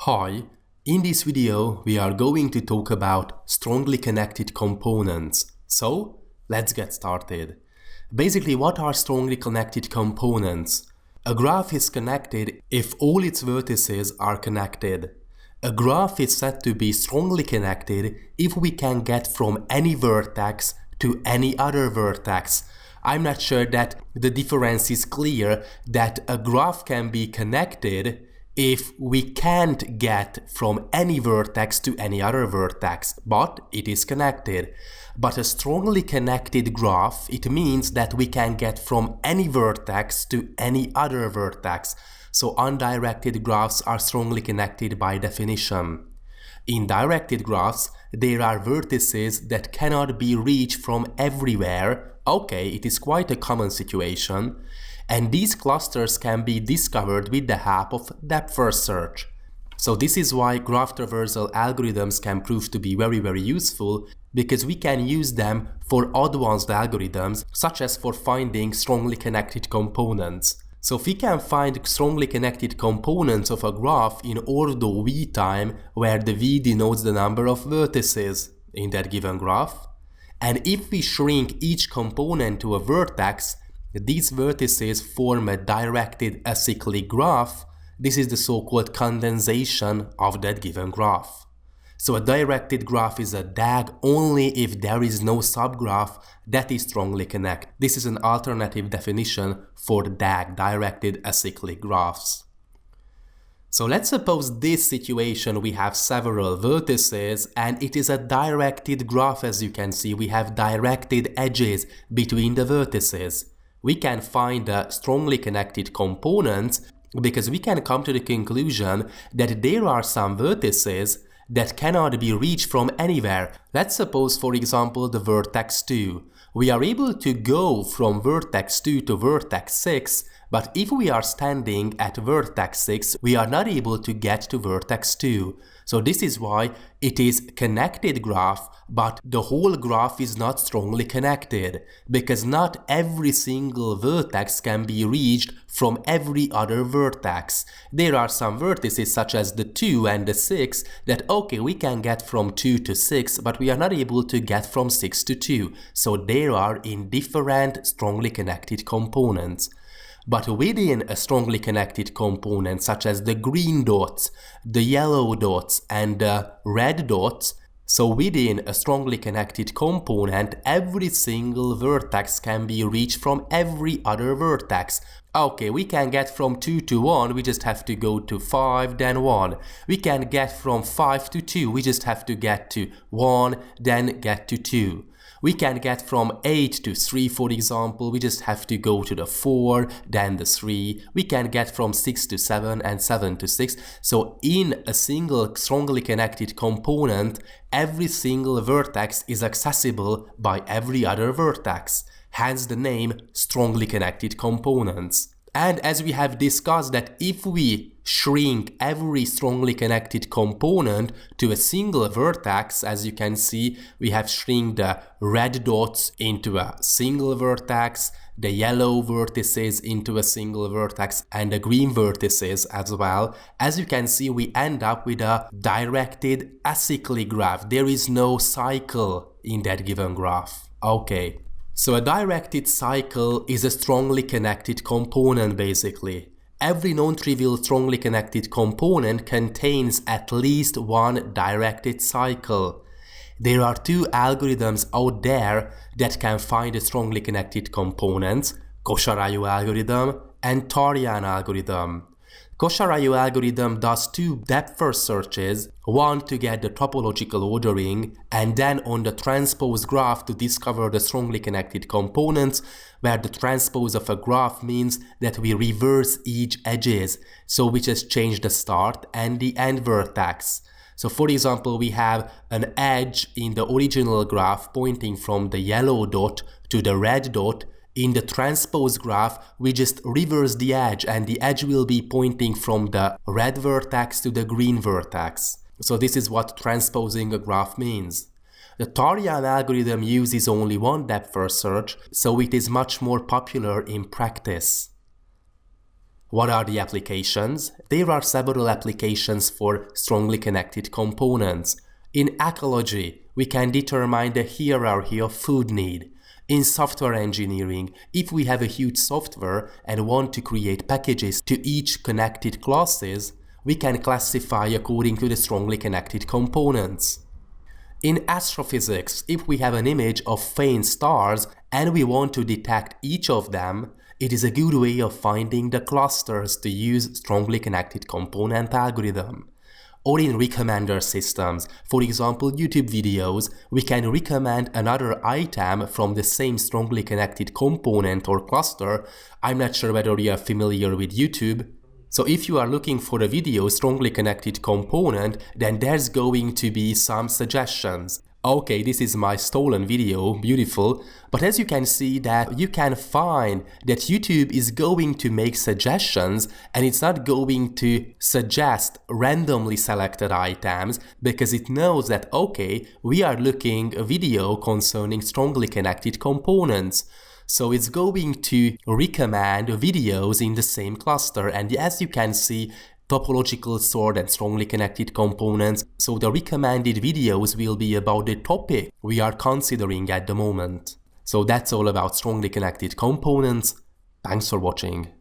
Hi, in this video we are going to talk about strongly connected components. So, let's get started. Basically, what are strongly connected components? A graph is connected if all its vertices are connected. A graph is said to be strongly connected if we can get from any vertex to any other vertex. I'm not sure that the difference is clear, that a graph can be connected if we can't get from any vertex to any other vertex, but it is connected. But a strongly connected graph, it means that we can get from any vertex to any other vertex. So undirected graphs are strongly connected by definition. In directed graphs, there are vertices that cannot be reached from everywhere. Okay, it is quite a common situation. And these clusters can be discovered with the help of depth-first search. So this is why graph traversal algorithms can prove to be very useful, because we can use them for advanced algorithms, such as for finding strongly connected components. So if we can find strongly connected components of a graph in ordo v time, where the v denotes the number of vertices in that given graph, and if we shrink each component to a vertex, these vertices form a directed acyclic graph. This is the so-called condensation of that given graph. So a directed graph is a DAG only if there is no subgraph that is strongly connected. This is an alternative definition for DAG, directed acyclic graphs. So let's suppose this situation, we have several vertices and it is a directed graph. As you can see, we have directed edges between the vertices. We can find the strongly connected components because we can come to the conclusion that there are some vertices that cannot be reached from anywhere. Let's suppose, for example, the vertex 2. We are able to go from vertex 2 to vertex 6, but if we are standing at vertex 6, we are not able to get to vertex 2. So this is why it is connected graph, but the whole graph is not strongly connected, because not every single vertex can be reached from every other vertex. There are some vertices such as the 2 and the 6 that okay, we can get from 2 to 6, but we are not able to get from 6 to 2. So there are indifferent strongly connected components. But within a strongly connected component, such as the green dots, the yellow dots, and the red dots, so within a strongly connected component, every single vertex can be reached from every other vertex. Okay, we can get from 2 to 1, we just have to go to 5, then 1. We can get from 5 to 2, we just have to get to 1, then get to 2. We can get from 8 to 3, for example, we just have to go to the 4, then the 3. We can get from 6 to 7 and 7 to 6. So in a single strongly connected component, every single vertex is accessible by every other vertex. Hence the name strongly connected components. And as we have discussed, that if we shrink every strongly connected component to a single vertex, as you can see, we have shrunk the red dots into a single vertex, the yellow vertices into a single vertex, and the green vertices as well. As you can see, we end up with a directed acyclic graph. There is no cycle in that given graph. Okay. So a directed cycle is a strongly connected component basically. Every non-trivial strongly connected component contains at least one directed cycle. There are two algorithms out there that can find the strongly connected components, Kosharayu algorithm and Tarjan algorithm. Kosharayu algorithm does two depth-first searches, one to get the topological ordering and then on the transpose graph to discover the strongly connected components, where the transpose of a graph means that we reverse each edges, so we just change the start and the end vertex. So for example, we have an edge in the original graph pointing from the yellow dot to the red dot. In the transpose graph, we just reverse the edge and the edge will be pointing from the red vertex to the green vertex. So this is what transposing a graph means. The Tarjan algorithm uses only one depth-first search, so it is much more popular in practice. What are the applications? There are several applications for strongly connected components. In ecology, we can determine the hierarchy of food need. In software engineering, if we have a huge software and want to create packages to each connected classes, we can classify according to the strongly connected components. In astrophysics, if we have an image of faint stars and we want to detect each of them, it is a good way of finding the clusters to use strongly connected component algorithm. Or in recommender systems, for example YouTube videos, we can recommend another item from the same strongly connected component or cluster. I'm not sure whether you are familiar with YouTube. So if you are looking for a video strongly connected component, then there's going to be some suggestions. Okay, this is my stolen video, beautiful, but as you can see that you can find that YouTube is going to make suggestions and it's not going to suggest randomly selected items because it knows that okay, we are looking a video concerning strongly connected components. So it's going to recommend videos in the same cluster, and as you can see, topological sort and strongly connected components, so the recommended videos will be about the topic we are considering at the moment. So that's all about strongly connected components. Thanks for watching.